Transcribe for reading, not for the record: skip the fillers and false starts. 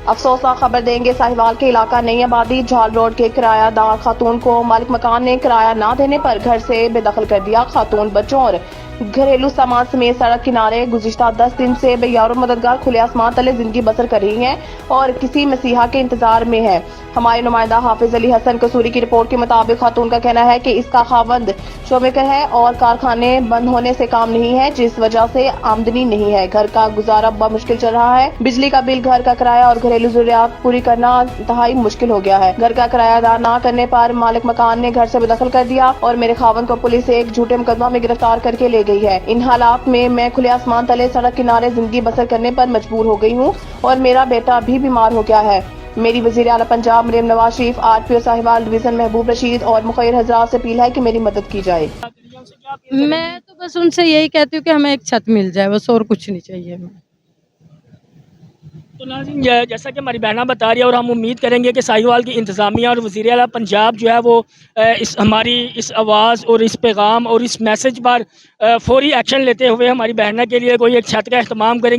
افسوسناک خبر دیں گے ساہیوال کے علاقہ نئی آبادی جھال روڈ کے کرایہ دار خاتون کو مالک مکان نے کرایہ نہ دینے پر گھر سے بے دخل کر دیا۔ خاتون بچوں اور گھریلو سامان سمیت سڑک کنارے گزشتہ 10 دن سے بے یار و مددگار کھلے آسمان تلے زندگی بسر کر رہی ہیں اور کسی مسیحا کے انتظار میں ہے۔ ہمارے نمائندہ حافظ علی حسن قصوری کی رپورٹ کے مطابق خاتون کا کہنا ہے کہ اس کا خاوند شومیکر ہے اور کارخانے بند ہونے سے کام نہیں ہے، جس وجہ سے آمدنی نہیں ہے۔ گھر کا گزارا بمشکل چل رہا ہے۔ بجلی کا بل، گھر کا کرایہ اور گھریلو ضروریات پوری کرنا انتہائی مشکل ہو گیا ہے۔ گھر کا کرایہ ادا نہ کرنے پر مالک مکان نے گھر سے بے دخل کر دیا اور میرے خاوند کو پولیس ایک جھوٹے مقدمہ میں گرفتار کر کے لے گئی ہے۔ ان حالات میں کھلے آسمان تلے سڑک کنارے زندگی بسر کرنے پر مجبور ہو گئی ہوں اور میرا بیٹا بھی بیمار ہو گیا ہے۔ میری وزیر اعلیٰ پنجاب مریم نواز شریف، RPO ساہیوال ڈویژن محبوب رشید اور مخیر حضرات سے اپیل ہے کہ میری مدد کی جائے۔ میں تو بس ان سے یہی کہتی ہوں کہ ہمیں ایک چھت مل جائے، بس اور کچھ نہیں چاہیے ہمیں۔ تو ناظرین، جیسا کہ ہماری بہنہ بتا رہی ہے اور ہم امید کریں گے کہ ساہیوال کی انتظامیہ اور وزیر اعلیٰ پنجاب جو ہے وہ ہماری اس آواز اور اس پیغام اور اس میسج پر فوری ایکشن لیتے ہوئے ہماری بہنہ کے لیے کوئی ایک چھت کا اہتمام کریں گے۔